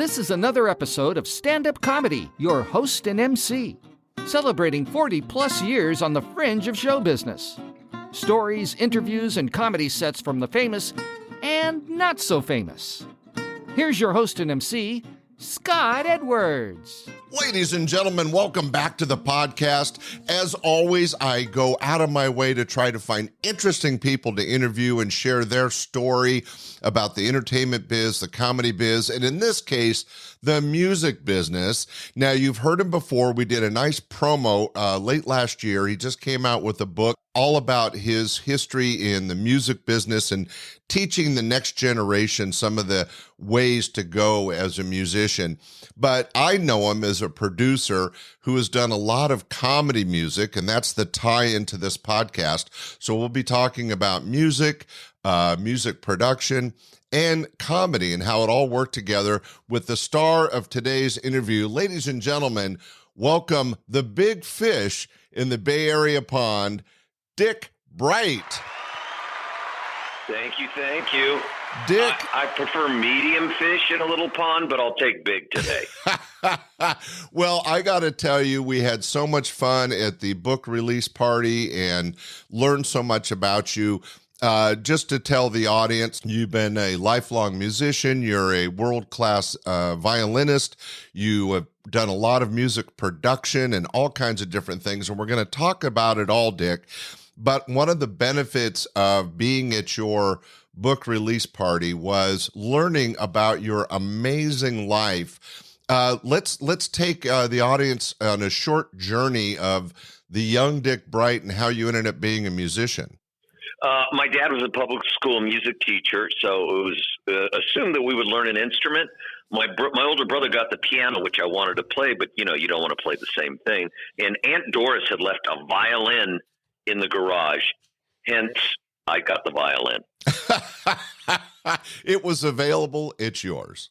This is another episode of Stand-Up Comedy, your host and MC, celebrating 40-plus years on the fringe of show business. Stories, interviews, and comedy sets from the famous and not so famous. Here's your host and MC, Scott Edwards. Ladies and gentlemen, welcome back to the podcast. As always, I go out of my way to try to find interesting people to interview and share their story about the entertainment biz, the comedy biz, and in this case, the music business. Now, you've heard him before. We did a nice promo late last year. He just came out with a book all about his history in the music business and teaching the next generation some of the ways to go as a musician. But I know him as a producer who has done a lot of comedy music, and that's the tie into this podcast. So we'll be talking about music, music production, and comedy and how it all worked together with the star of today's interview. Ladies and gentlemen, welcome the big fish in the Bay Area pond, Dick Bright. Thank you. Dick. I prefer medium fish in a little pond, but I'll take big today. Well, I got to tell you, we had so much fun at the book release party and learned so much about you. Just to tell the audience, you've been a lifelong musician. You're a world-class violinist. You have done a lot of music production and all kinds of different things, and we're going to talk about it all, Dick. But one of the benefits of being at your book release party was learning about your amazing life. Let's take the audience on a short journey of the young Dick Bright and how you ended up being a musician. My dad was a public school music teacher, so it was assumed that we would learn an instrument. My older brother got the piano, which I wanted to play, but you don't want to play the same thing. And Aunt Doris had left a violin in the garage. Hence, I got the violin. It was available. It's yours.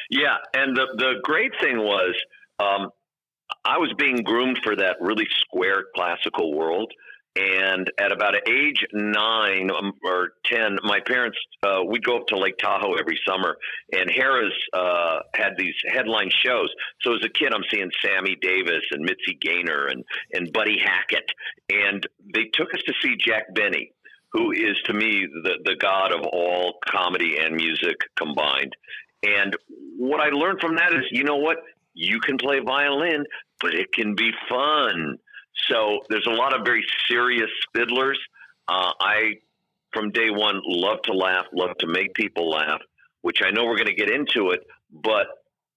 Yeah. And the great thing was, I was being groomed for that really square classical world. And at about age 9 or 10, my parents, we'd go up to Lake Tahoe every summer, and Harrah's had these headline shows. So as a kid, I'm seeing Sammy Davis and Mitzi Gaynor and Buddy Hackett. And they took us to see Jack Benny, who is to me the god of all comedy and music combined. And what I learned from that is, you know what? You can play violin, but it can be fun. So there's a lot of very serious fiddlers. I, from day one, love to laugh, love to make people laugh, which I know we're going to get into it, but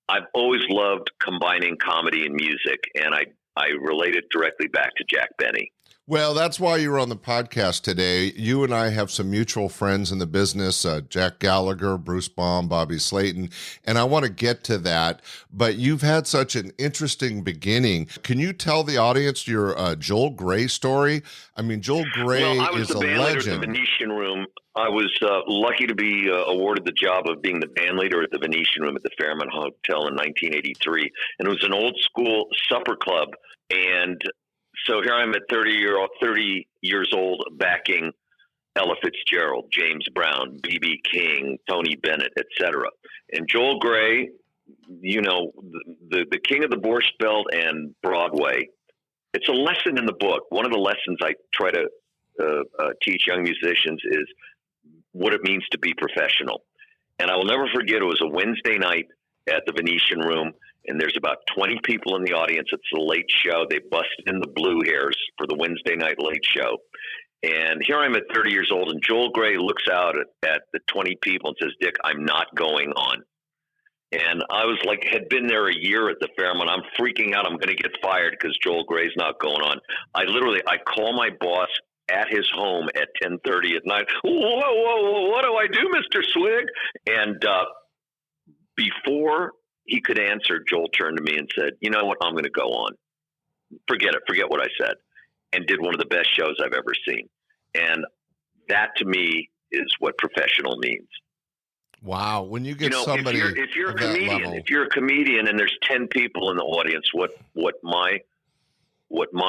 I've always loved combining comedy and music, and I relate it directly back to Jack Benny. Well, that's why you're on the podcast today. You and I have some mutual friends in the business, Jack Gallagher, Bruce Baum, Bobby Slayton, and I want to get to that. But you've had such an interesting beginning. Can you tell the audience your Joel Grey story? I mean, Joel Grey is a legend. I was the band leader at the Venetian Room. I was lucky to be awarded the job of being the band leader at the Venetian Room at the Fairmont Hotel in 1983. And it was an old school supper club. And so here I'm at 30 years old, backing Ella Fitzgerald, James Brown, B.B. King, Tony Bennett, etc. And Joel Grey, the king of the Borscht Belt and Broadway. It's a lesson in the book. One of the lessons I try to teach young musicians is what it means to be professional. And I will never forget, it was a Wednesday night at the Venetian Room, and there's about 20 people in the audience. It's the late show. They busted in the Blue Hairs for the Wednesday night late show. And here I'm at 30 years old, and Joel Grey looks out at the 20 people and says, "Dick, I'm not going on." And I was like, had been there a year at the Fairmont. I'm freaking out. I'm going to get fired because Joel Grey's not going on. I call my boss at his home at 10:30 at night. Whoa, what do I do, Mr. Swig? And before he could answer, Joel turned to me and said, "You know what? I'm going to go on. Forget it. Forget what I said." And did one of the best shows I've ever seen. And that to me is what professional means. Wow. When you get somebody if you're a comedian, level. if you're a comedian and there's 10 people in the audience, what my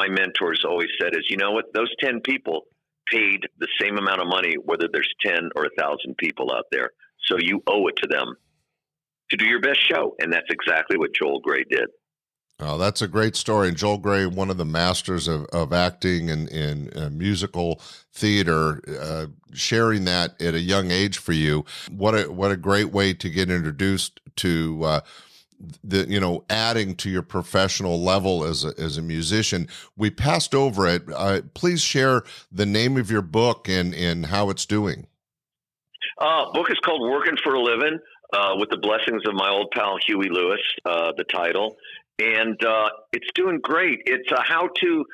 mentors always said is, you know what, those 10 people paid the same amount of money, whether there's 10 or 1,000 people out there. So you owe it to them to do your best show. And that's exactly what Joel Grey did. Oh, that's a great story. And Joel Grey, one of the masters of acting and in musical theater, sharing that at a young age for you. What a great way to get introduced to adding to your professional level as a musician. We passed over it. Please share the name of your book and how it's doing. Book is called Working for a Livin, with the blessings of my old pal Huey Lewis, the title. And it's doing great. It's a how-to.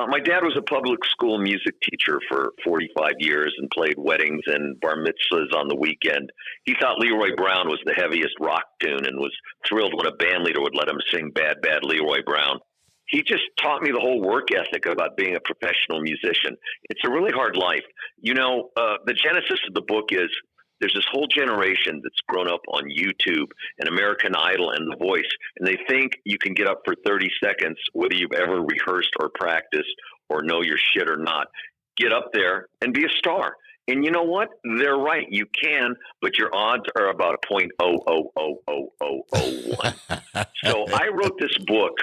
My dad was a public school music teacher for 45 years and played weddings and bar mitzvahs on the weekend. He thought Leroy Brown was the heaviest rock tune and was thrilled when a band leader would let him sing Bad, Bad Leroy Brown. He just taught me the whole work ethic about being a professional musician. It's a really hard life. The genesis of the book is there's this whole generation that's grown up on YouTube and American Idol and The Voice, and they think you can get up for 30 seconds, whether you've ever rehearsed or practiced or know your shit or not. Get up there and be a star. And you know what? They're right. You can, but your odds are about a 0.0000001. So I wrote this book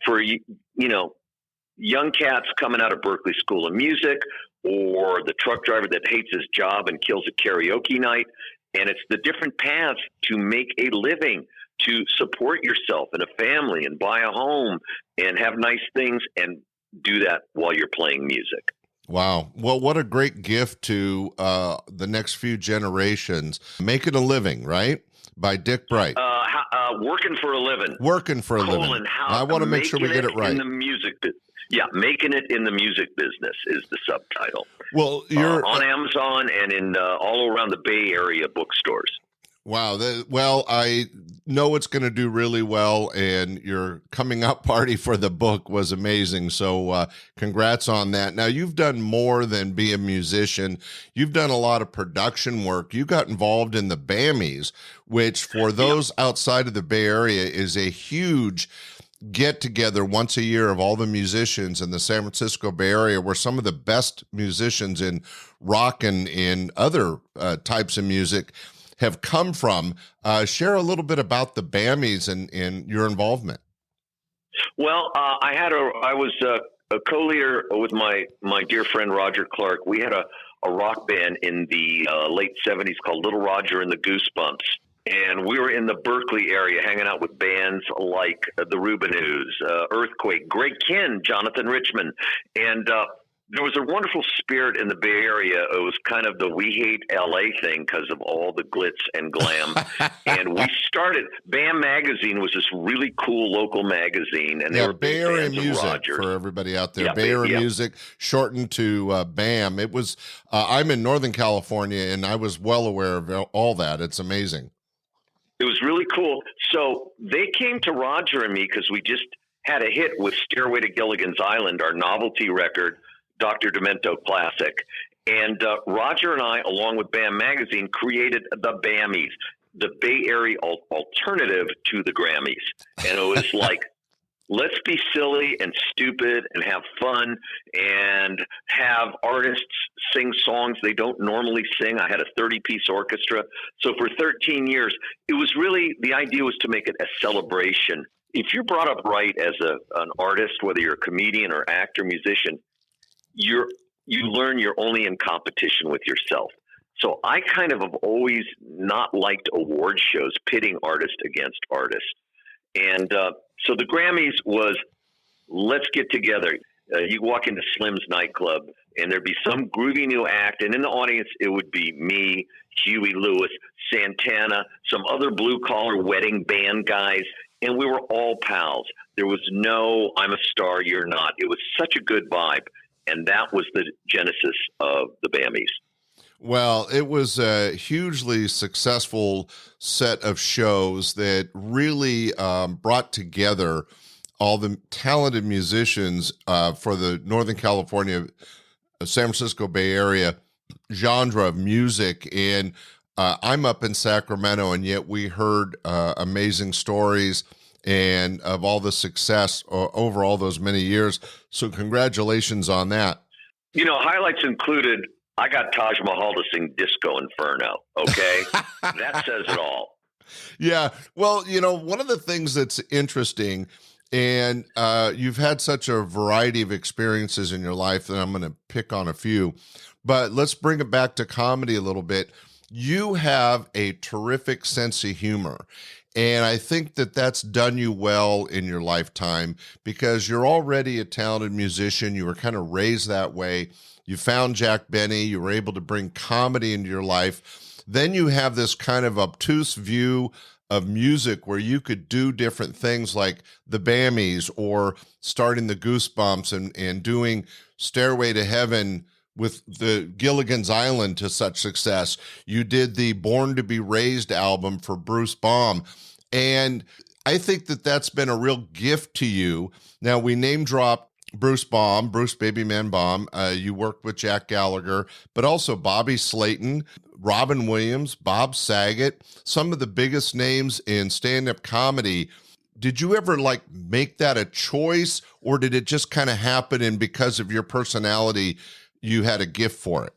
for, young cats coming out of Berklee School of Music, or the truck driver that hates his job and kills a karaoke night. And it's the different paths to make a living, to support yourself and a family and buy a home and have nice things and do that while you're playing music. Wow. Well, what a great gift to the next few generations. Making a Living, right? By Dick Bright. Working for a Living. Working for a living. I want to make sure we get it right. In the music business. Yeah, Making It in the Music Business is the subtitle. Well, you're on Amazon and in all around the Bay Area bookstores. Wow. I know it's going to do really well, and your coming out party for the book was amazing. So congrats on that. Now, you've done more than be a musician. You've done a lot of production work. You got involved in the Bammies, which for those outside of the Bay Area is a huge get together once a year of all the musicians in the San Francisco Bay Area, where some of the best musicians in rock and in other types of music have come from. Share a little bit about the Bammies and your involvement. Well, I was a co-leader with my dear friend Roger Clark. We had a rock band in the late 70s called Little Roger and the Goosebumps. And we were in the Berkeley area hanging out with bands like the Rubinoos, Earthquake, Greg Kinn, Jonathan Richman. And there was a wonderful spirit in the Bay Area. It was kind of the we hate LA thing because of all the glitz and glam. And we started, Bam Magazine was this really cool local magazine. And they were Bay Area Music for everybody out there. Bay Area Music, shortened to BAM. It was, I'm in Northern California, and I was well aware of all that. It's amazing. It was really cool. So they came to Roger and me because we just had a hit with Stairway to Gilligan's Island, our novelty record, Dr. Demento Classic. And Roger and I, along with BAM Magazine, created the Bammies, the Bay Area alternative to the Grammys. And it was like, let's be silly and stupid and have fun and have artists sing songs they don't normally sing. I had a 30-piece orchestra. So for 13 years, it was really, the idea was to make it a celebration. If you're brought up right as an artist, whether you're a comedian or actor, musician, you learn you're only in competition with yourself. So I kind of have always not liked award shows pitting artist against artist. And so the Grammys was, let's get together. You walk into Slim's nightclub, and there'd be some groovy new act, and in the audience, it would be me, Huey Lewis, Santana, some other blue-collar wedding band guys, and we were all pals. There was no, I'm a star, you're not. It was such a good vibe, and that was the genesis of the Bammies. Well, it was a hugely successful set of shows that really brought together all the talented musicians for the Northern California, San Francisco Bay Area genre of music. And I'm up in Sacramento, and yet we heard amazing stories and of all the success over all those many years. So congratulations on that. Highlights included, I got Taj Mahal to sing Disco Inferno, okay? That says it all. Yeah. Well, one of the things that's interesting, and you've had such a variety of experiences in your life that I'm going to pick on a few, but let's bring it back to comedy a little bit. You have a terrific sense of humor. And I think that that's done you well in your lifetime because you're already a talented musician. You were kind of raised that way. You found Jack Benny. You were able to bring comedy into your life. Then you have this kind of obtuse view of music where you could do different things like the Bammies or starting the Goosebumps and doing Stairway to Heaven with the Gilligan's Island to such success. You did the Born to be Raised album for Bruce Baum. And I think that that's been a real gift to you. Now, we name drop Bruce Baum, Bruce Babyman Baum. You worked with Jack Gallagher, but also Bobby Slayton, Robin Williams, Bob Saget, some of the biggest names in stand-up comedy. Did you ever make that a choice, or did it just kind of happen and because of your personality, you had a gift for it?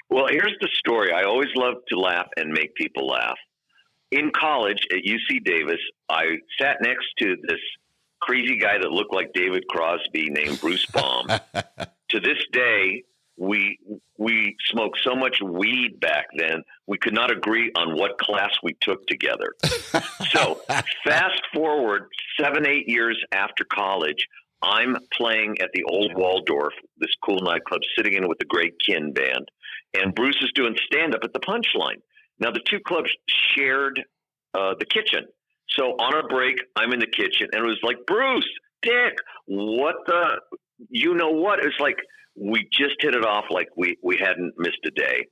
Well, here's the story. I always loved to laugh and make people laugh. In college at UC Davis, I sat next to this crazy guy that looked like David Crosby named Bruce Baum. To this day, we smoked so much weed back then, we could not agree on what class we took together. So fast forward 7-8 years after college, I'm playing at the Old Waldorf, this cool nightclub, sitting in with the great Kin Band. And Bruce is doing stand-up at the Punchline. Now, the two clubs shared the kitchen. So on a break, I'm in the kitchen, and it was like, Bruce, Dick, what the, you know what? It's like we just hit it off like we hadn't missed a day.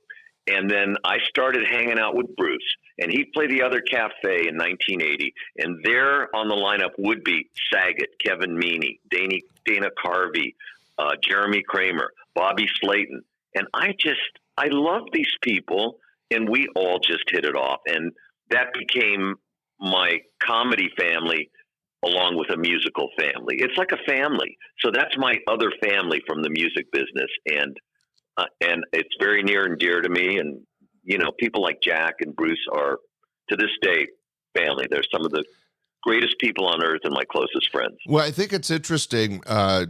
And then I started hanging out with Bruce, and he'd play the other cafe in 1980, and there on the lineup would be Saget, Kevin Meaney, Dana Carvey, Jeremy Kramer, Bobby Slayton. And I love these people, and we all just hit it off. And that became my comedy family along with a musical family. It's like a family. So that's my other family from the music business. And it's very near and dear to me. And, people like Jack and Bruce are, to this day, family. They're some of the greatest people on earth and my closest friends. Well, I think it's interesting,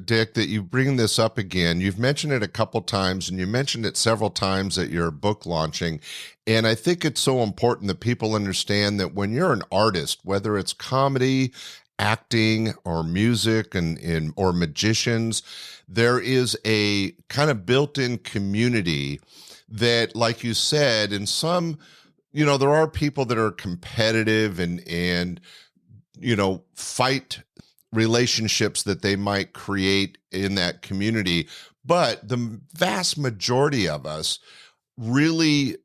Dick, that you bring this up again. You've mentioned it a couple times, and you mentioned it several times at your book launching. And I think it's so important that people understand that when you're an artist, whether it's comedy, acting, or music, or magicians, there is a kind of built-in community that, like you said, in some, there are people that are competitive and fight relationships that they might create in that community. But the vast majority of us really,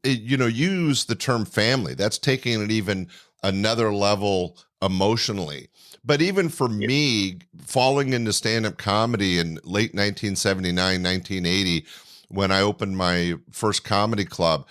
use the term family. That's taking it even another level emotionally. But even for me, falling into stand-up comedy in late 1979, 1980, when I opened my first comedy club,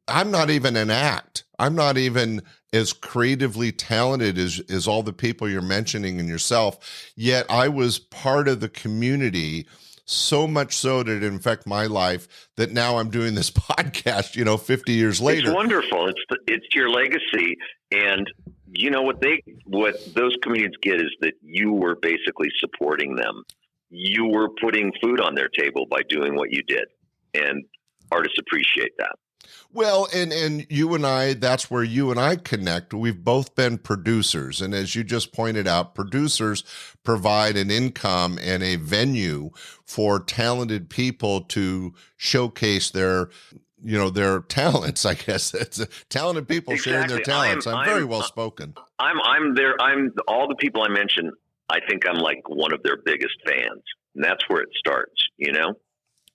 I'm not even an act. I'm not even as creatively talented as all the people you're mentioning and yourself, yet I was part of the community so much so that it infected my life that now I'm doing this podcast, 50 years later. It's wonderful. It's your legacy. And what those comedians get is that you were basically supporting them. You were putting food on their table by doing what you did. And artists appreciate that. Well, and you and I, that's where you and I connect. We've both been producers. And as you just pointed out, producers provide an income and a venue for talented people to showcase their talents. I guess it's talented people sharing their talents. I'm very well spoken. I'm there. All the people I mentioned, I think I'm like one of their biggest fans. And that's where it starts,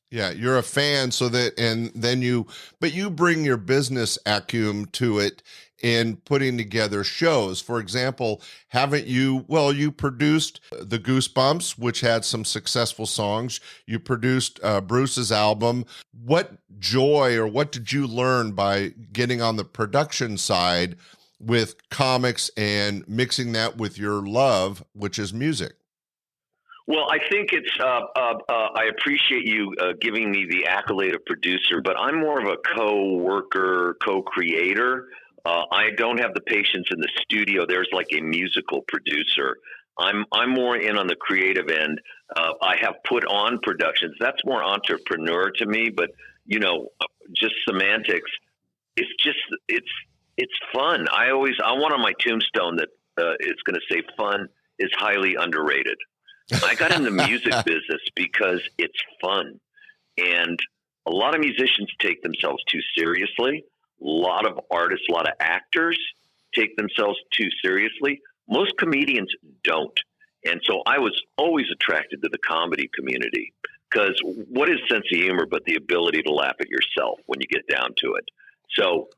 Yeah, you're a fan, but you bring your business acumen to it in putting together shows. For example, you produced the Goosebumps, which had some successful songs. You produced Bruce's album. What joy or what did you learn by getting on the production side with comics and mixing that with your love, which is music? Well, I think it's, I appreciate you giving me the accolade of producer, but I'm more of a co-worker, co-creator. I don't have the patience in the studio. There's like a musical producer. I'm more in on the creative end. I have put on productions. That's more entrepreneur to me, but just semantics. It's fun. I want on my tombstone that it's going to say fun is highly underrated. I got in the music business because it's fun. And a lot of musicians take themselves too seriously. A lot of artists, a lot of actors take themselves too seriously. Most comedians don't. And so I was always attracted to the comedy community, because what is sense of humor but the ability to laugh at yourself when you get down to it? So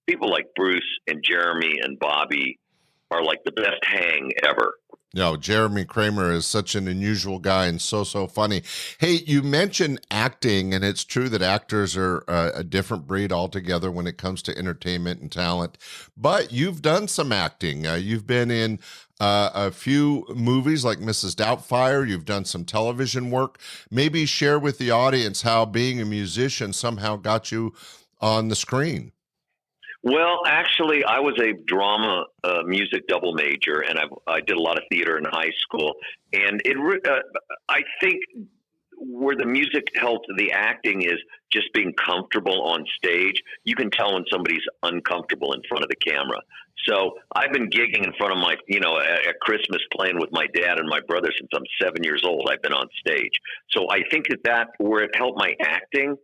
people like Bruce and Jeremy and Bobby are like the best hang ever. No, Jeremy Kramer is such an unusual guy and so funny. Hey, you mentioned acting, and it's true that actors are a different breed altogether when it comes to entertainment and talent. But you've done some acting. You've been in a few movies like Mrs. Doubtfire. You've done some television work. Maybe share with the audience how being a musician somehow got you on the screen. Well, actually, I was a drama music double major, and I did a lot of theater in high school. And I think where the music helped the acting is just being comfortable on stage. You can tell when somebody's uncomfortable in front of the camera. So I've been gigging in front of my, at Christmas playing with my dad and my brother since I'm 7 years old. I've been on stage. So I think that where it helped my acting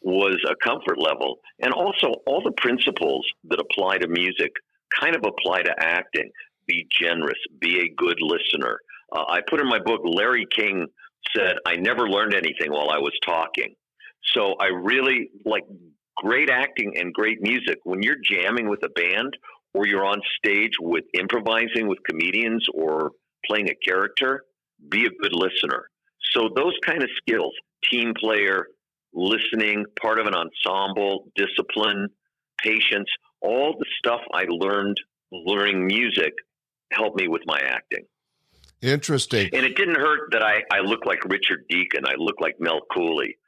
was a comfort level. And also all the principles that apply to music kind of apply to acting. Be generous, be a good listener. I put in my book, Larry King said, I never learned anything while I was talking. So I really like great acting and great music. When you're jamming with a band or you're on stage with improvising with comedians or playing a character, be a good listener. So those kind of skills, team player, listening, part of an ensemble, discipline, patience, all the stuff I learned learning music helped me with my acting. Interesting. And it didn't hurt that I look like Richard Deacon. I look like Mel Cooley.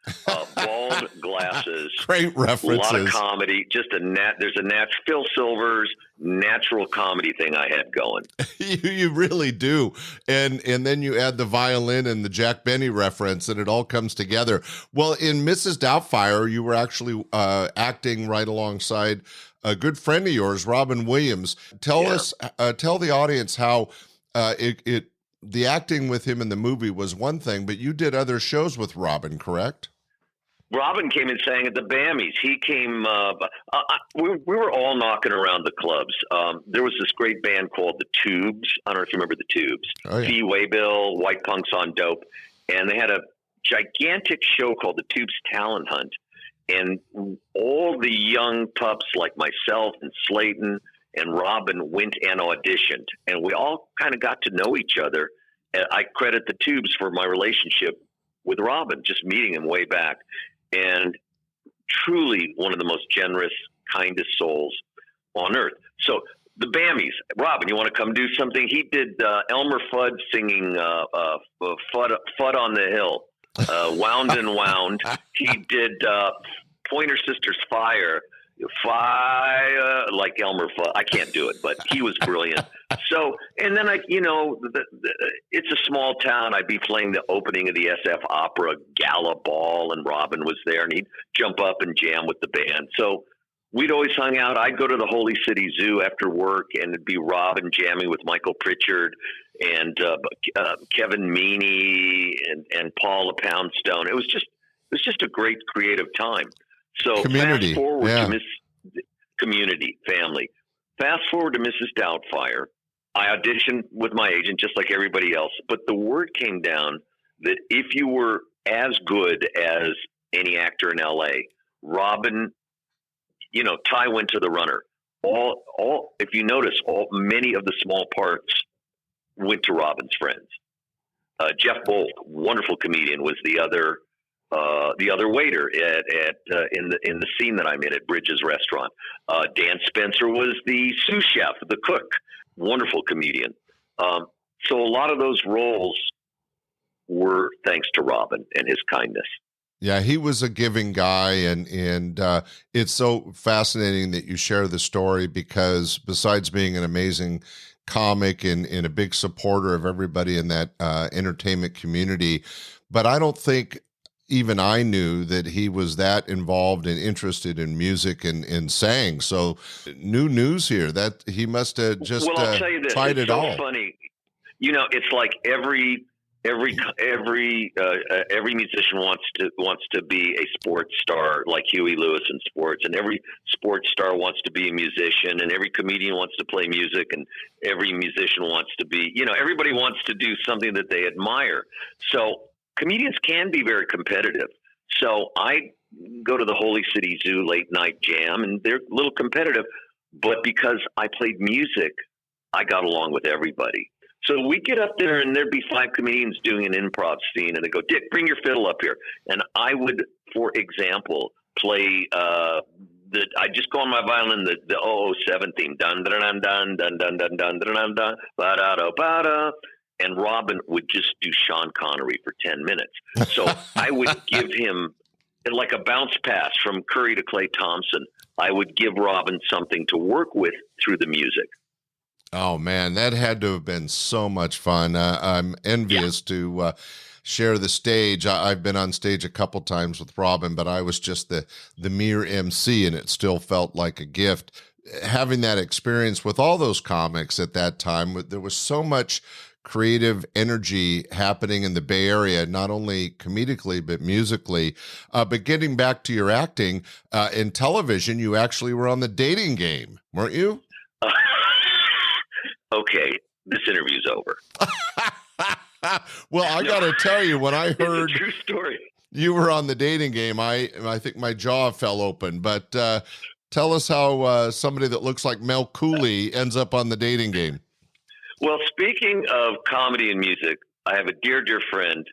Bald glasses. Great references. A lot of comedy. Just there's a Phil Silver's natural comedy thing I had going. You really do. And then you add the violin and the Jack Benny reference, and it all comes together. Well, in Mrs. Doubtfire, you were actually acting right alongside a good friend of yours, Robin Williams. Tell the audience how the acting with him in the movie was one thing, but you did other shows with Robin, correct? Robin came and sang at the Bammies. He came, we were all knocking around the clubs. There was this great band called the Tubes. I don't know if you remember the Tubes. Oh, yeah. Fee Waybill, White Punks on Dope. And they had a gigantic show called the Tubes Talent Hunt. And all the young pups like myself and Slayton and Robin went and auditioned, and we all kind of got to know each other. And I credit the Tubes for my relationship with Robin, just meeting him way back, and truly one of the most generous, kindest souls on earth. So the Bammies, Robin, you want to come do something? He did Elmer Fudd singing Fudd on the Hill, Wound and Wound. He did Pointer Sisters Fire, like Elmer Fudd. I can't do it, but he was brilliant. So, and then it's a small town. I'd be playing the opening of the SF Opera Gala Ball, and Robin was there, and he'd jump up and jam with the band. So we'd always hung out. I'd go to the Holy City Zoo after work, and it'd be Robin jamming with Michael Pritchard and Kevin Meaney and Paula Poundstone. It was just a great creative time. So Community. Fast forward Yeah. to Community, family. Fast forward to Mrs. Doubtfire. I auditioned with my agent just like everybody else, but the word came down that if you were as good as any actor in LA, Robin, Ty went to the runner. If you notice, many of the small parts went to Robin's friends. Jeff Bolt, wonderful comedian, was the other waiter in the scene that I'm in at Bridges Restaurant. Dan Spencer was the sous chef, the cook, wonderful comedian. So a lot of those roles were thanks to Robin and his kindness. Yeah, he was a giving guy, and it's so fascinating that you share the story because besides being an amazing comic and a big supporter of everybody in that entertainment community, but I don't think even I knew that he was that involved and interested in music and sang. So new news here that he must have just well, I'll tell you this, tried it's it so all. funny. You know, it's like every musician wants to be a sports star, like Huey Lewis in sports, and every sports star wants to be a musician, and every comedian wants to play music, and every musician wants to be, everybody wants to do something that they admire. So comedians can be very competitive. So I go to the Holy City Zoo late night jam, and they're a little competitive, but because I played music, I got along with everybody. So we get up there and there'd be 5 comedians doing an improv scene, and they go, "Dick, bring your fiddle up here." And I would, for example, play I just go on my violin, the 007 theme, dun dun dun dun dun dun dun dun dun dun ba da da ba da, and Robin would just do Sean Connery for 10 minutes. So I would give him like a bounce pass from Curry to Klay Thompson. I would give Robin something to work with through the music. Oh man, that had to have been so much fun. I'm envious to share the stage. I've been on stage a couple times with Robin, but I was just the mere MC, and it still felt like a gift. Having that experience with all those comics at that time, there was so much creative energy happening in the Bay Area, not only comedically, but musically. But getting back to your acting, in television, you actually were on The Dating Game, weren't you? Okay, this interview's over. Well, I got to tell you, when I heard it's a true story. You were on The Dating Game, I think my jaw fell open. But tell us how somebody that looks like Mel Cooley ends up on The Dating Game. Well, speaking of comedy and music, I have a dear, dear friend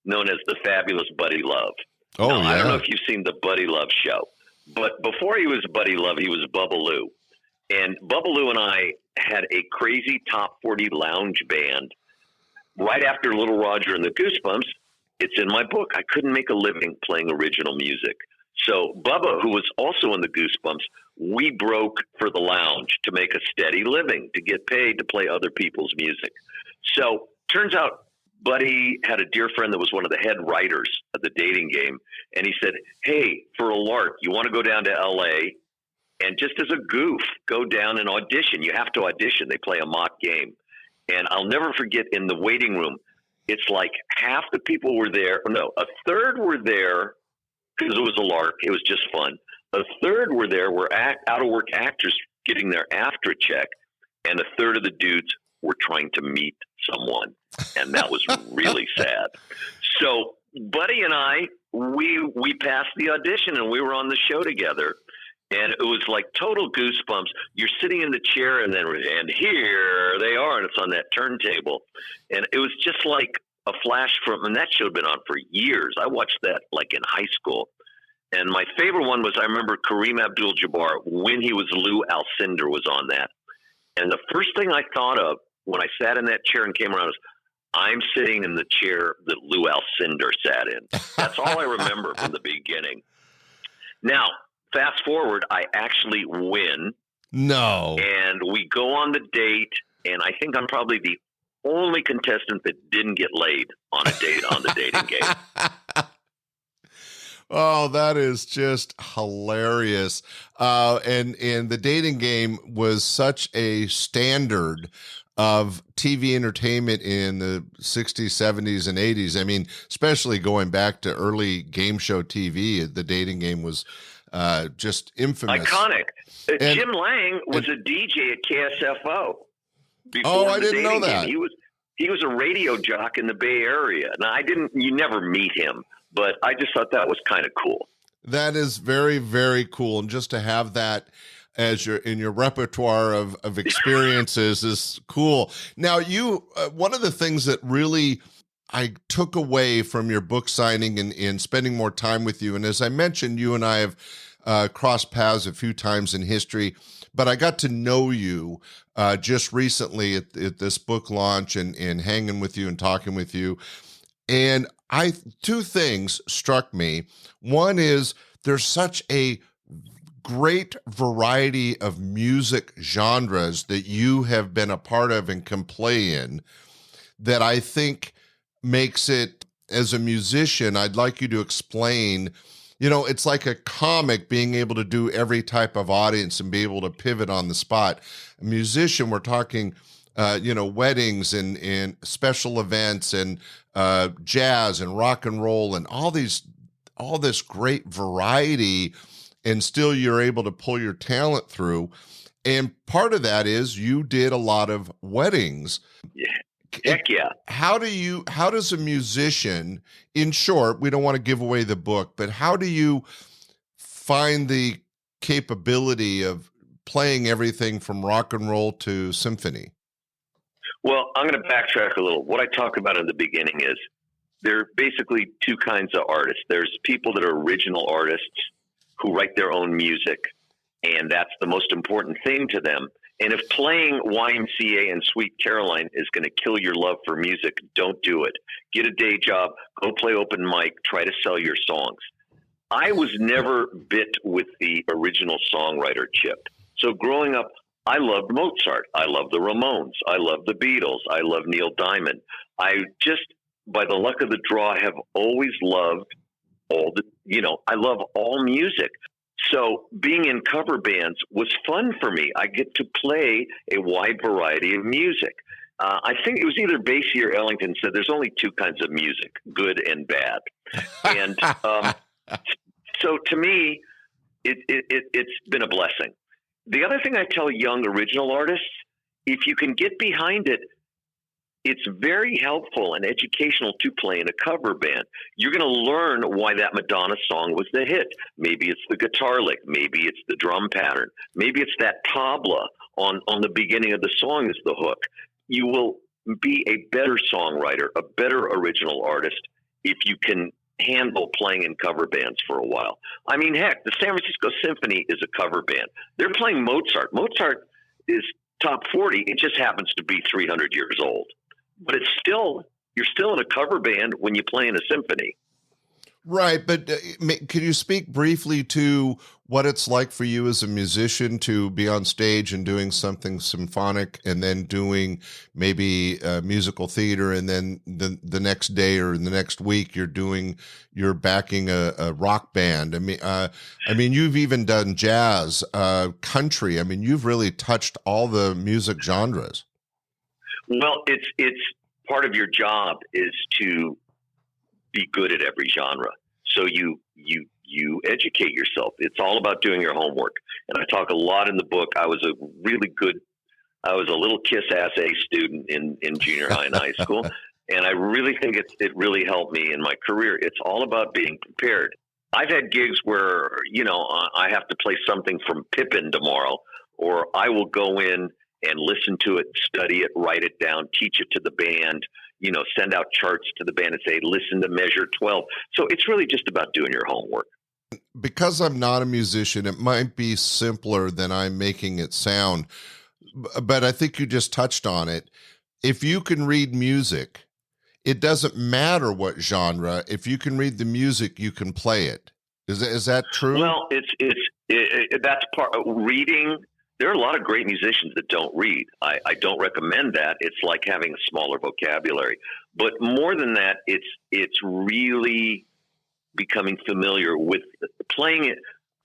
known as the fabulous Buddy Love. Oh, now, yeah. I don't know if you've seen the Buddy Love show, but before he was Buddy Love, he was Bubba Lou. And Bubba Lou and I had a crazy top 40 lounge band right after Little Roger and the Goosebumps. It's in my book. I couldn't make a living playing original music. So Bubba, who was also in the Goosebumps, we broke for the lounge to make a steady living, to get paid to play other people's music. So turns out Buddy had a dear friend that was one of the head writers of The Dating Game. And he said, "Hey, for a lark, you want to go down to LA and just as a goof, go down and audition. You have to audition. They play a mock game." And I'll never forget, in the waiting room, it's like half the people were there. No, a third were there because it was a lark. It was just fun. A third were there were out-of-work actors getting their after check. And a third of the dudes were trying to meet someone. And that was really sad. So Buddy and I, we passed the audition and we were on the show together. And it was like total goosebumps. You're sitting in the chair and here they are. And it's on that turntable. And it was just like a flash and that show had been on for years. I watched that like in high school. And my favorite one was, I remember Kareem Abdul-Jabbar, when he was Lou Alcindor, was on that. And the first thing I thought of when I sat in that chair and came around was, I'm sitting in the chair that Lou Alcindor sat in. That's all I remember from the beginning. Now, fast forward, I actually win. No. And we go on the date, and I think I'm probably the only contestant that didn't get laid on a date on The Dating Game. Oh, that is just hilarious. And The Dating Game was such a standard of TV entertainment in the 60s, 70s, and 80s. I mean, especially going back to early game show TV, The Dating Game was just infamous. Iconic. Jim Lang was a DJ at KSFO. Oh, I didn't know that. He was a radio jock in the Bay Area. Now, you never meet him, but I just thought that was kind of cool. That is very, very cool. And just to have that as in your repertoire of experiences is cool. Now, one of the things that really I took away from your book signing and spending more time with you, and as I mentioned, you and I have crossed paths a few times in history, but I got to know you just recently at this book launch and hanging with you and talking with you. And Two things struck me. One is there's such a great variety of music genres that you have been a part of and can play in that I think makes it, as a musician, I'd like you to explain, it's like a comic being able to do every type of audience and be able to pivot on the spot. A musician, we're talking, weddings and special events and jazz and rock and roll and all this great variety, and still you're able to pull your talent through. And part of that is you did a lot of weddings. Yeah. Heck yeah. How does a musician, in short, we don't want to give away the book, but how do you find the capability of playing everything from rock and roll to symphony? Well, I'm going to backtrack a little. What I talk about in the beginning is there are basically two kinds of artists. There's people that are original artists who write their own music, and that's the most important thing to them. And if playing YMCA and Sweet Caroline is going to kill your love for music, don't do it. Get a day job, go play open mic, try to sell your songs. I was never bit with the original songwriter chip. So growing up, I loved Mozart. I loved the Ramones. I loved the Beatles. I love Neil Diamond. I just, by the luck of the draw, have always loved I love all music. So being in cover bands was fun for me. I get to play a wide variety of music. I think it was either Basie or Ellington said there's only two kinds of music, good and bad. And so to me, it's been a blessing. The other thing I tell young original artists, if you can get behind it, it's very helpful and educational to play in a cover band. You're going to learn why that Madonna song was the hit. Maybe it's the guitar lick. Maybe it's the drum pattern. Maybe it's that tabla on the beginning of the song is the hook. You will be a better songwriter, a better original artist if you can handle playing in cover bands for a while. I mean, heck, the San Francisco Symphony is a cover band. They're playing Mozart. Mozart is top 40. It just happens to be 300 years old. But you're still in a cover band when you play in a symphony. Right, but could you speak briefly to what it's like for you as a musician to be on stage and doing something symphonic and then doing maybe musical theater, and then the next day or the next week you're backing a rock band? I mean, you've even done jazz, country. I mean, you've really touched all the music genres. Well, it's part of your job is to be good at every genre. So you educate yourself. It's all about doing your homework. And I talk a lot in the book. I was a little kiss-ass A student in junior high and high school. And I really think it really helped me in my career. It's all about being prepared. I've had gigs where, I have to play something from Pippin tomorrow, or I will go in and listen to it, study it, write it down, teach it to the band, send out charts to the band and say, listen to measure 12. So it's really just about doing your homework. Because I'm not a musician, it might be simpler than I'm making it sound, but I think you just touched on it. If you can read music, it doesn't matter what genre. If you can read the music, you can play it. Is that true? Well, that's part of reading. There are a lot of great musicians that don't read. I don't recommend that. It's like having a smaller vocabulary. But more than that, it's really becoming familiar with playing it,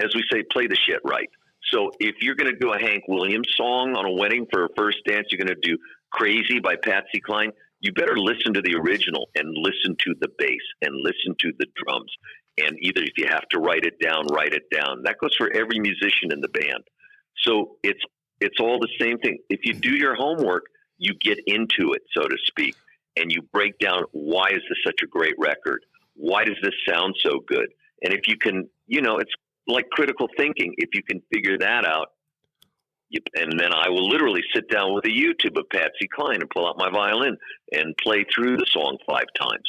as we say, play the shit right. So if you're going to do a Hank Williams song on a wedding for a first dance, you're going to do Crazy by Patsy Cline, you better listen to the original and listen to the bass and listen to the drums. And either if you have to write it down, write it down. That goes for every musician in the band. So it's all the same thing. If you do your homework, you get into it, so to speak, and you break down, why is this such a great record? Why does this sound so good? And if you can, it's like critical thinking. If you can figure that out, and then I will literally sit down with a YouTube of Patsy Cline and pull out my violin and play through the song 5 times.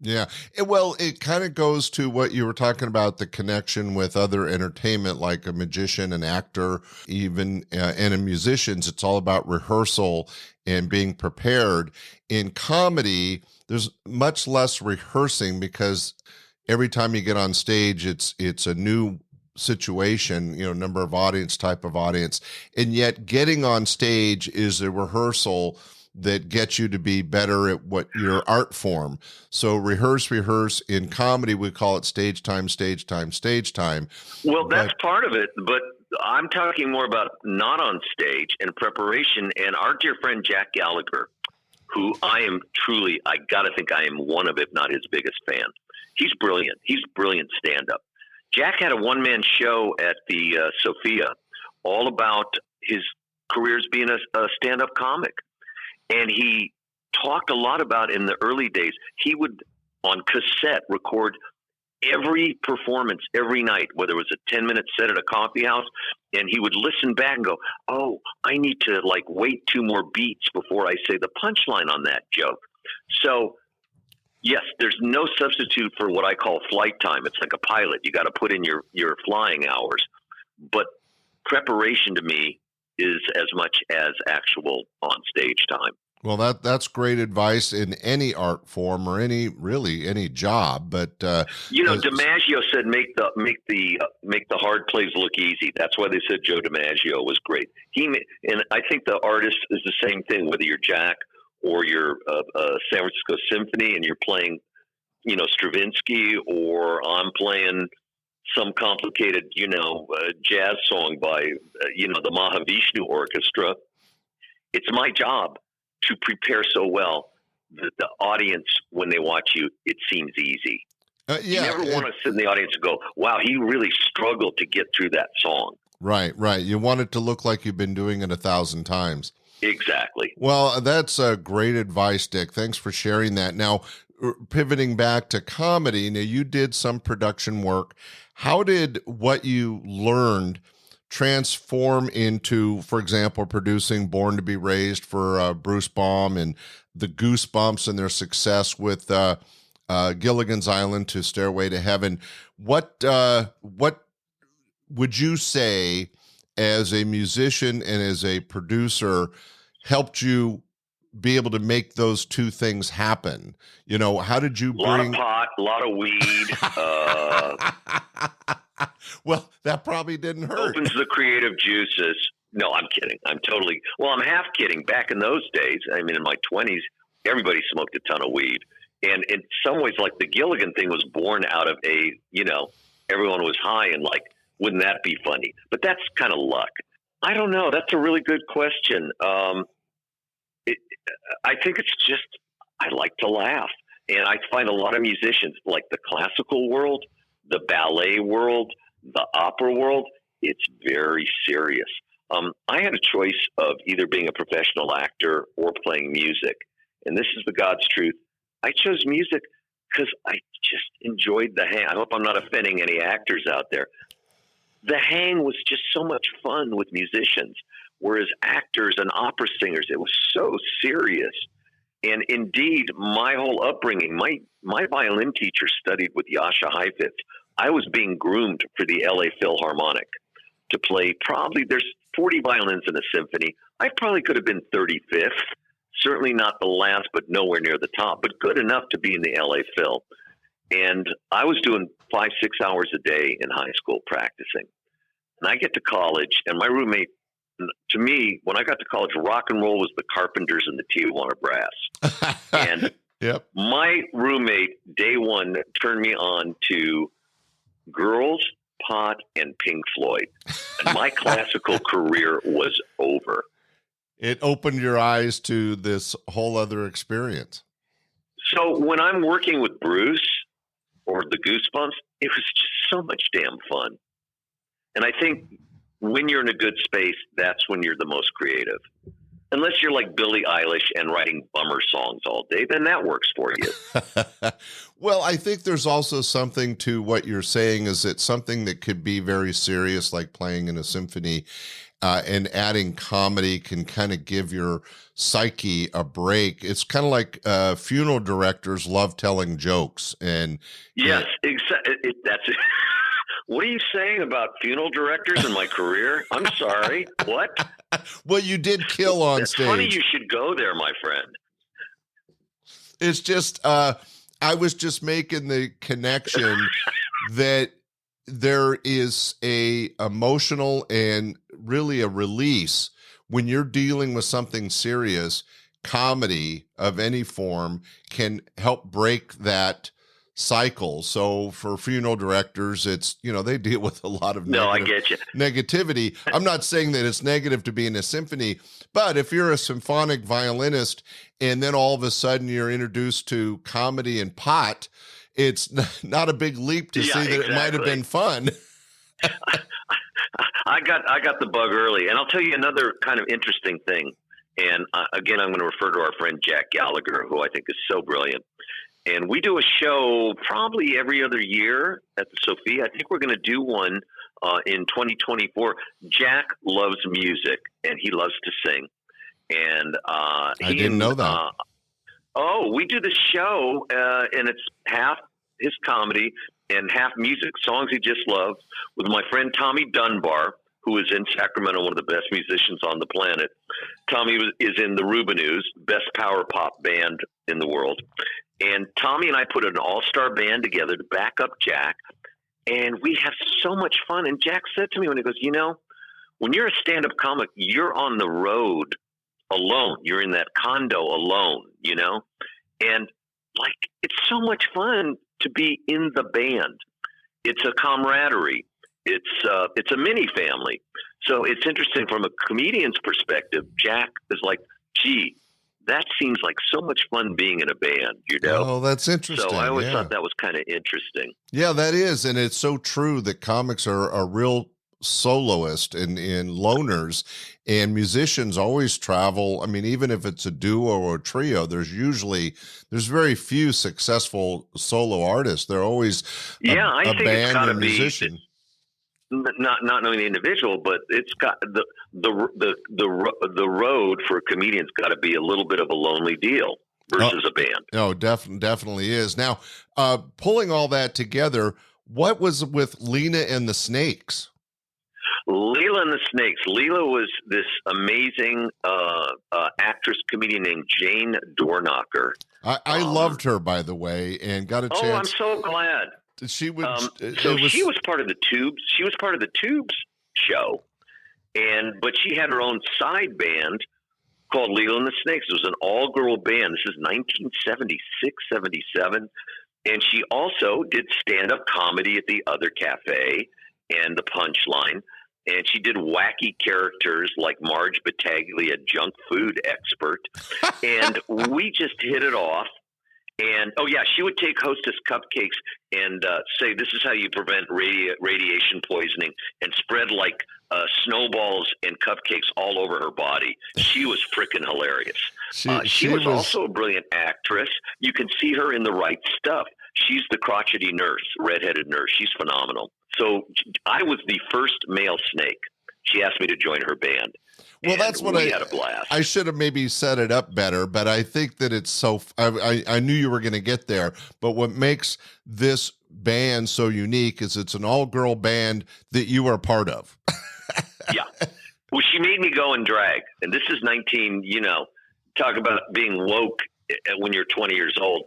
Yeah. Well, it kind of goes to what you were talking about, the connection with other entertainment, like a magician, an actor, even, and in musicians. It's all about rehearsal and being prepared. In comedy, there's much less rehearsing because every time you get on stage, it's a new situation, number of audience, type of audience. And yet getting on stage is a rehearsal that gets you to be better at what your art form. So rehearse. In comedy, we call it stage time, stage time, stage time. Well, that's part of it, but I'm talking more about not on stage and preparation. And our dear friend Jack Gallagher, who I got to think I am one of, if not his biggest fan. He's brilliant. He's brilliant stand-up. Jack had a one-man show at the Sophia all about his career as being a stand-up comic. And he talked a lot about, in the early days, he would, on cassette, record every performance every night, whether it was a 10-minute set at a coffee house, and he would listen back and go, oh, I need to wait 2 more beats before I say the punchline on that joke. So, yes, there's no substitute for what I call flight time. It's like a pilot. You got to put in your flying hours. But preparation to me is as much as actual on stage time. Well, that's great advice in any art form or any job. But DiMaggio said make the hard plays look easy. That's why they said Joe DiMaggio was great. And I think the artist is the same thing, whether you're Jack or you're San Francisco Symphony and you're playing, Stravinsky, or I'm playing some complicated, jazz song by, the Mahavishnu Orchestra. It's my job to prepare so well that the audience, when they watch you, it seems easy. You never want to sit in the audience and go, wow, he really struggled to get through that song. Right. You want it to look like you've been doing it 1,000 times. Exactly. Well, that's great advice, Dick. Thanks for sharing that. Now, pivoting back to comedy, now you did some production work. How did what you learned transform into, for example, producing Born to be Raised for Bruce Baum, and the Goosebumps and their success with Gilligan's Island to Stairway to Heaven? What would you say, as a musician and as a producer, helped you be able to make those two things happen? How did you bring... A lot of pot, a lot of weed. Well, that probably didn't hurt. Opens the creative juices. No, I'm kidding. I'm half kidding. Back in those days, in my 20s, everybody smoked a ton of weed. And in some ways, the Gilligan thing was born out of everyone was high and wouldn't that be funny? But that's kind of luck. I don't know. That's a really good question. I think it's just, I like to laugh. And I find a lot of musicians, like the classical world, the ballet world, the opera world, it's very serious. I had a choice of either being a professional actor or playing music. And this is the God's truth. I chose music because I just enjoyed the hang. I hope I'm not offending any actors out there. The hang was just so much fun with musicians, whereas actors and opera singers, it was so serious. And indeed, my whole upbringing, my violin teacher studied with Jascha Heifetz. I was being groomed for the LA Philharmonic to play. Probably there's 40 violins in a symphony. I probably could have been 35th, certainly not the last, but nowhere near the top, but good enough to be in the LA Phil. And I was doing 5-6 hours a day in high school practicing. And I get to college, and my roommate, to me, when I got to college, rock and roll was the Carpenters and the Tijuana Brass. And yep. My roommate, day one, turned me on to girls, pot, and Pink Floyd. And my classical career was over. It opened your eyes to this whole other experience. So when I'm working with Bruce or the Goosebumps, it was just so much damn fun. And I think when you're in a good space, that's when you're the most creative. Unless you're like Billie Eilish and writing bummer songs all day, then that works for you. Well, I think there's also something to what you're saying, is that something that could be very serious, like playing in a symphony, and adding comedy can kind of give your psyche a break. It's kind of like funeral directors love telling jokes. And yes, exactly. That's it. What are you saying about funeral directors in my career? I'm sorry. What? Well, you did kill on That's stage. Funny you should go there, my friend. It's just, I was just making the connection that there is a emotional and really a release when you're dealing with something serious. Comedy of any form can help break that cycle. So for funeral directors, it's, they deal with a lot of I get you. negativity. I'm not saying that it's negative to be in a symphony, but if you're a symphonic violinist and then all of a sudden you're introduced to comedy and pot, it's not a big leap to see that it might have been fun. I got the bug early, and I'll tell you another kind of interesting thing. And again, I'm going to refer to our friend Jack Gallagher, who I think is so brilliant. And we do a show probably every other year at the Sophia. I think we're going to do one in 2024. Jack loves music, and he loves to sing. And I didn't know that. We do the show, and it's half his comedy and half music, songs he just loves, with my friend Tommy Dunbar, who is in Sacramento, one of the best musicians on the planet. Tommy is in the Rubinoos, best power pop band in the world. And Tommy and I put an all-star band together to back up Jack, and we have so much fun. And Jack said to me when he goes, when you're a stand-up comic, you're on the road alone. You're in that condo alone, And, it's so much fun to be in the band. It's a camaraderie. It's a mini family. So it's interesting from a comedian's perspective. Jack is like, gee, that seems like so much fun being in a band, Oh, that's interesting. So I always thought that was kind of interesting. Yeah, that is. And it's so true that comics are real soloists and loners, and musicians always travel. I mean, even if it's a duo or a trio, there's very few successful solo artists. They're always I think band it's gotta or musician. Not knowing the individual, but it's got the road for a comedian's got to be a little bit of a lonely deal versus a band. Oh, definitely is. Now, pulling all that together, what was with Lena and the Snakes? Leela and the Snakes. Leela was this amazing actress comedian named Jane Dornacher. I loved her, by the way, and got a chance. Oh, I'm so glad. She was. She was part of the Tubes. She was part of the Tubes show, but she had her own side band called Leela and the Snakes. It was an all-girl band. This is 1976, 77, and she also did stand-up comedy at the Other Cafe and the Punchline. And she did wacky characters like Marge Battaglia, junk food expert. And we just hit it off. And, she would take Hostess cupcakes and say, this is how you prevent radiation poisoning, and spread like snowballs and cupcakes all over her body. She was freaking hilarious. She was also a brilliant actress. You can see her in The Right Stuff. She's the crotchety nurse, redheaded nurse. She's phenomenal. So I was the first male Snake. She asked me to join her band. Well, that's what we had a blast. I should have maybe set it up better, but I think that it's so. I knew you were going to get there, but what makes this band so unique is it's an all-girl band that you are part of. Yeah. Well, she made me go in drag, and this is 19. Talk about being woke when you're 20 years old.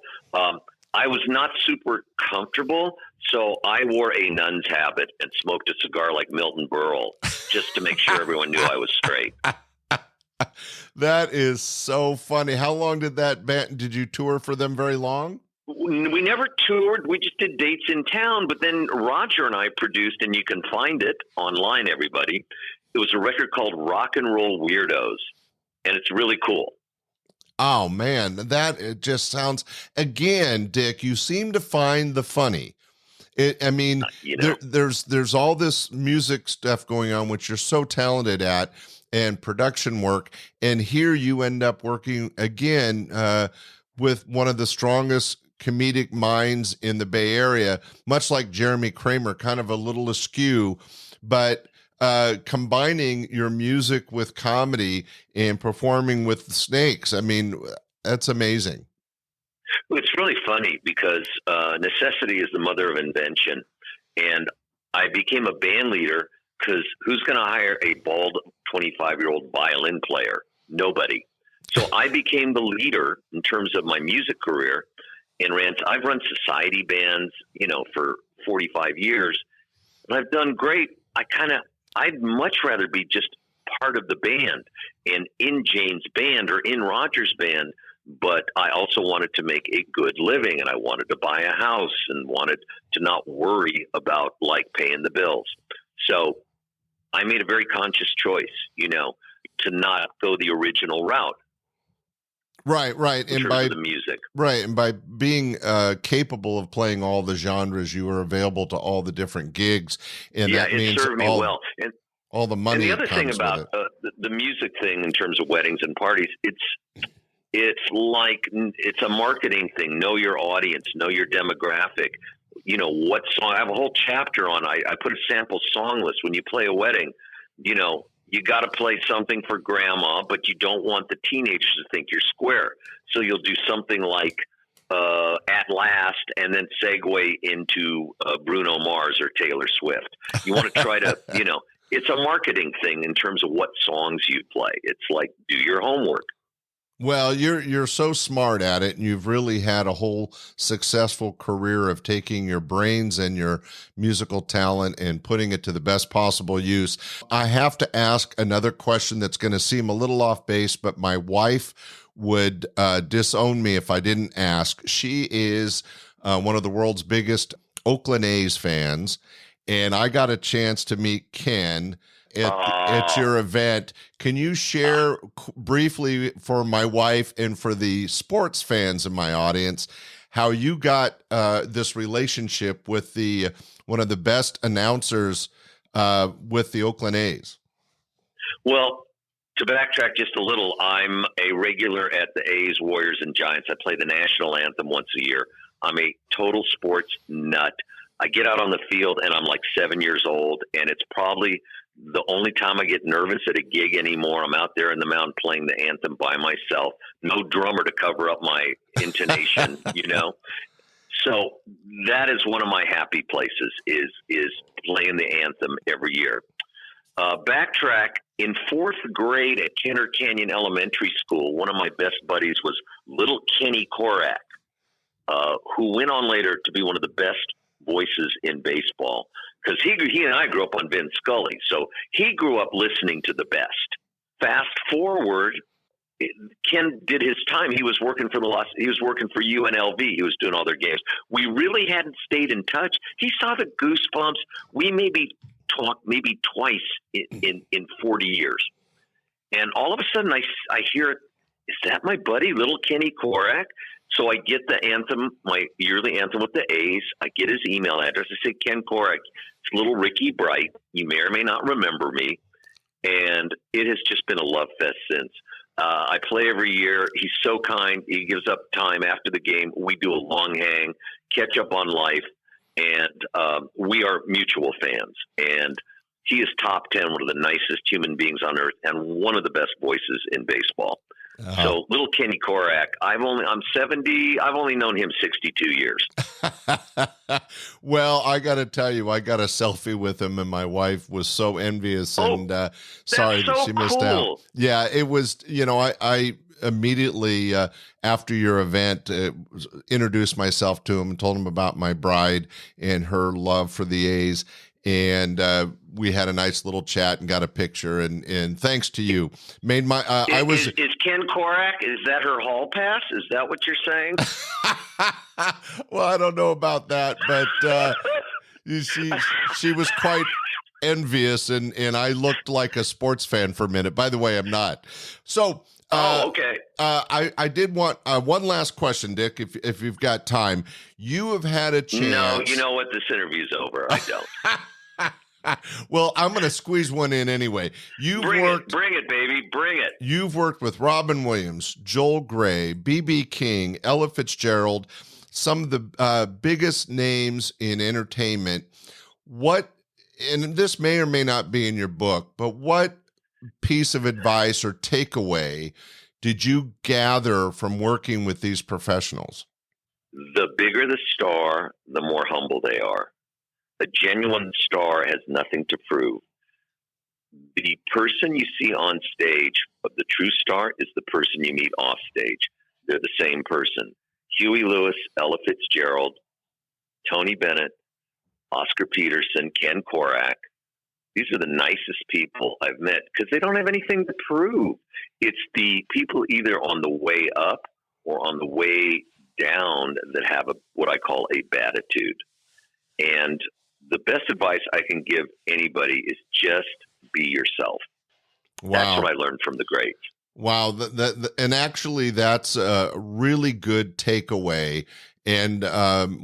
I was not super comfortable, so I wore a nun's habit and smoked a cigar like Milton Berle just to make sure everyone knew I was straight. That is so funny. How long did you tour for them very long? We never toured. We just did dates in town, but then Roger and I produced, and you can find it online, everybody. It was a record called Rock and Roll Weirdos, and it's really cool. Oh, man, it just sounds, again, Dick, you seem to find the funny. I mean, You know, there's all this music stuff going on, which you're so talented at, and production work. And here you end up working again with one of the strongest comedic minds in the Bay Area, much like Jeremy Kramer, kind of a little askew, but combining your music with comedy and performing with the Snakes. I mean, that's amazing. it's really funny because necessity is the mother of invention. And I became a band leader because who's going to hire a bald 25-year-old violin player? Nobody. So I became the leader in terms of my music career and I've run society bands, for 45 years, and I've done great. I'd much rather be just part of the band and in Jane's band or in Roger's band, but I also wanted to make a good living, and I wanted to buy a house and wanted to not worry about paying the bills. So I made a very conscious choice, to not go the original route. Right. And by the music. Right. And by being capable of playing all the genres, you were available to all the different gigs. And that means it served me well. And all the money. And the other thing about the music thing in terms of weddings and parties, it's a marketing thing. Know your audience, know your demographic. What song? I have a whole chapter on. I put a sample song list when you play a wedding. You got to play something for grandma, but you don't want the teenagers to think you're square. So you'll do something like At Last and then segue into Bruno Mars or Taylor Swift. You want to try to, it's a marketing thing in terms of what songs you play. It's like, do your homework. Well, you're so smart at it, and you've really had a whole successful career of taking your brains and your musical talent and putting it to the best possible use. I have to ask another question that's going to seem a little off base, but my wife would disown me if I didn't ask. She is one of the world's biggest Oakland A's fans, and I got a chance to meet Ken at your event. Can you share briefly for my wife and for the sports fans in my audience how you got this relationship with one of the best announcers with the Oakland A's? Well, to backtrack just a little, I'm a regular at the A's, Warriors, and Giants. I play the national anthem once a year. I'm a total sports nut. I get out on the field and I'm like 7 years old, and it's probably the only time I get nervous at a gig anymore. I'm out there in the mountain playing the anthem by myself. No drummer to cover up my intonation, So that is one of my happy places is playing the anthem every year. Backtrack, in fourth grade at Kenner Canyon Elementary School, one of my best buddies was little Kenny Korak, who went on later to be one of the best voices in baseball, because he and I grew up on Vin Scully, so he grew up listening to the best. Fast forward, Ken did his time. He was working for UNLV. He was doing all their games. We really hadn't stayed in touch. He saw the Goosebumps. We maybe talked twice in 40 years, and all of a sudden I hear, is that my buddy, little Kenny Korak? So I get the anthem, my yearly anthem with the A's. I get his email address. I say, Ken Korak, it's little Ricky Bright. You may or may not remember me. And it has just been a love fest since. I play every year. He's so kind. He gives up time after the game. We do a long hang, catch up on life, and we are mutual fans. And he is top 10, one of the nicest human beings on earth, and one of the best voices in baseball. Uh-huh. So little Kenny Korak, I'm 70. I've only known him 62 years. Well, I got to tell you, I got a selfie with him, and my wife was so envious and sorry that she missed out. Yeah, it was, I immediately after your event introduced myself to him and told him about my bride and her love for the A's. And we had a nice little chat and got a picture. And thanks to you, made my. Is Ken Korak? Is that her hall pass? Is that what you're saying? Well, I don't know about that, but she was quite envious, and I looked like a sports fan for a minute. By the way, I'm not. So, okay. I did want one last question, Dick, if you've got time. You have had a chance. No, you know what? This interview's over. I don't. Well, I'm going to squeeze one in anyway. Bring it, baby. Bring it. You've worked with Robin Williams, Joel Grey, B.B. King, Ella Fitzgerald, some of the biggest names in entertainment. And this may or may not be in your book, but what piece of advice or takeaway did you gather from working with these professionals? The bigger the star, the more humble they are. A genuine star has nothing to prove. The person you see on stage of the true star is the person you meet off stage. They're the same person. Huey Lewis, Ella Fitzgerald, Tony Bennett, Oscar Peterson, Ken Korak. These are the nicest people I've met because they don't have anything to prove. It's the people either on the way up or on the way down that have what I call a bad attitude. And the best advice I can give anybody is just be yourself. Wow. That's what I learned from the greats. Wow. And actually, that's a really good takeaway. And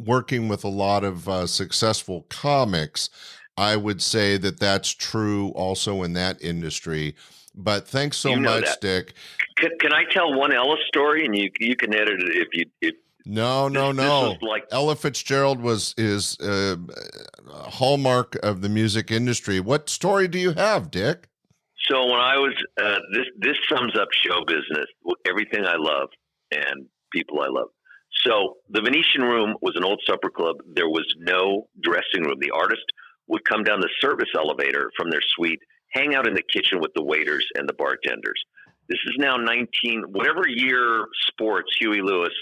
working with a lot of successful comics, I would say that that's true also in that industry. But thanks so much, that. Dick. Can I tell one Ella story, and you can edit it if No. Ella Fitzgerald is a hallmark of the music industry. What story do you have, Dick? So when I was this sums up show business, everything I love and people I love. So the Venetian Room was an old supper club. There was no dressing room. The artist would come down the service elevator from their suite, hang out in the kitchen with the waiters and the bartenders. This is now whatever year sports, Huey Lewis,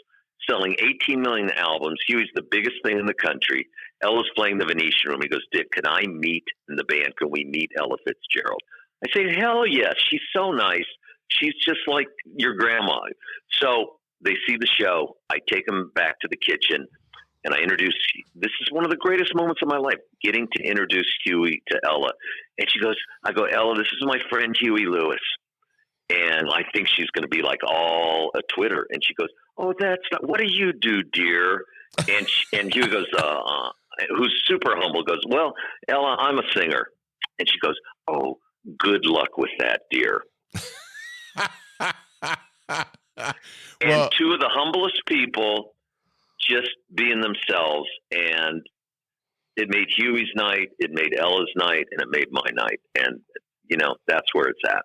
selling 18 million albums. Huey's the biggest thing in the country. Ella's playing the Venetian Room. He goes, Dick, can I meet in the band? Can we meet Ella Fitzgerald? I say, hell yes. She's so nice. She's just like your grandma. So they see the show. I take them back to the kitchen, and I introduce. This is one of the greatest moments of my life, getting to introduce Huey to Ella. And she goes, I go, Ella, this is my friend Huey Lewis. And I think she's going to be like all a Twitter. And she goes, oh, that's not, what do you do, dear? And Huey goes, who's super humble, goes, well, Ella, I'm a singer. And she goes, oh, good luck with that, dear. And two of the humblest people just being themselves. And it made Huey's night, it made Ella's night, and it made my night. And, that's where it's at.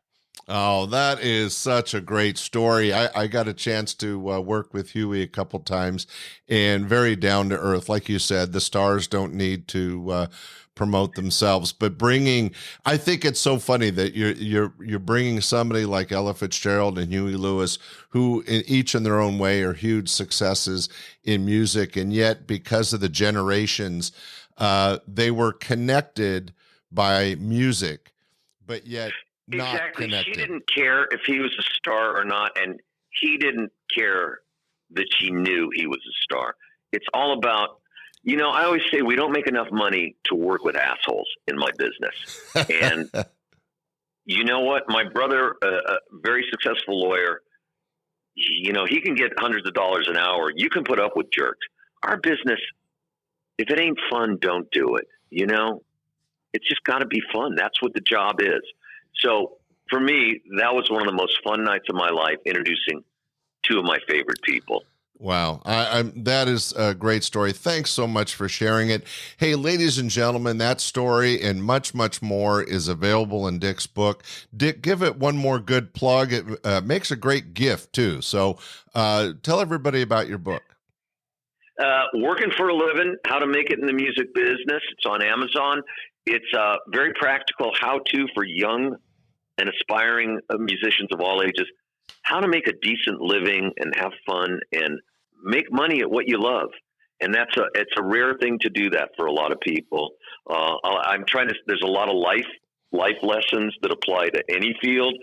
Oh, that is such a great story. I got a chance to work with Huey a couple times, and very down to earth. Like you said, the stars don't need to promote themselves, but I think it's so funny that you're bringing somebody like Ella Fitzgerald and Huey Lewis, who each in their own way are huge successes in music, and yet because of the generations, they were connected by music, but yet not exactly connected. She didn't care if he was a star or not, and he didn't care that she knew he was a star. It's all about, I always say we don't make enough money to work with assholes in my business. And you know what? My brother, a very successful lawyer, he can get hundreds of dollars an hour. You can put up with jerks. Our business, if it ain't fun, don't do it. It's just got to be fun. That's what the job is. So for me, that was one of the most fun nights of my life, introducing two of my favorite people. Wow. That is a great story. Thanks so much for sharing it. Hey, ladies and gentlemen, that story and much, much more is available in Dick's book. Dick, give it one more good plug. It makes a great gift, too. So tell everybody about your book. Working for a Livin, How to Make It in the Music Business. It's on Amazon. It's very practical how-to for young and aspiring musicians of all ages, how to make a decent living and have fun and make money at what you love. And it's a rare thing to do that for a lot of people. There's a lot of life lessons that apply to any field,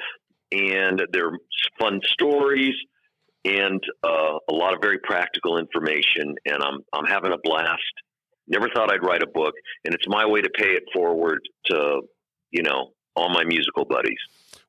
and they're fun stories and a lot of very practical information. And I'm having a blast Never thought I'd write a book, and it's my way to pay it forward to, all my musical buddies.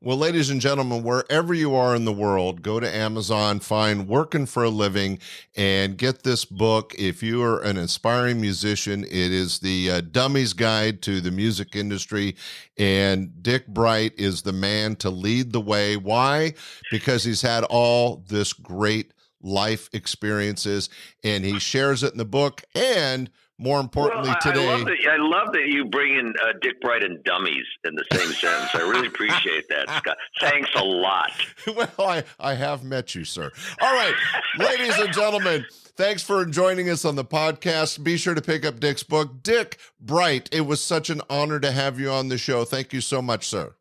Well, ladies and gentlemen, wherever you are in the world, go to Amazon, find Working for a Living, and get this book. If you are an aspiring musician, it is the Dummy's Guide to the Music Industry, and Dick Bright is the man to lead the way. Why? Because he's had all this great life experiences, and he shares it in the book, and more importantly today. I love that you bring in Dick Bright and Dummies in the same sentence. I really appreciate that, Scott. Thanks a lot. Well, I have met you, sir. All right, ladies and gentlemen, thanks for joining us on the podcast. Be sure to pick up Dick's book, Dick Bright. It was such an honor to have you on the show. Thank you so much, sir.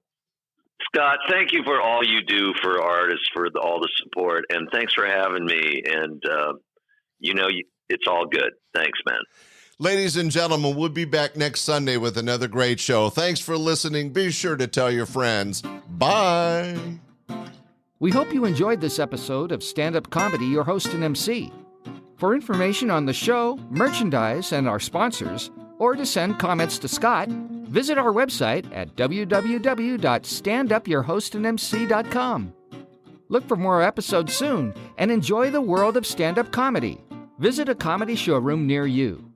Scott, thank you for all you do for artists, for all the support, and thanks for having me. And, it's all good. Thanks, man. Ladies and gentlemen, we'll be back next Sunday with another great show. Thanks for listening. Be sure to tell your friends. Bye. We hope you enjoyed this episode of Stand-Up Comedy, your host and MC. For information on the show, merchandise, and our sponsors, or to send comments to Scott, visit our website at www.standupyourhostandmc.com. Look for more episodes soon and enjoy the world of stand-up comedy. Visit a comedy showroom near you.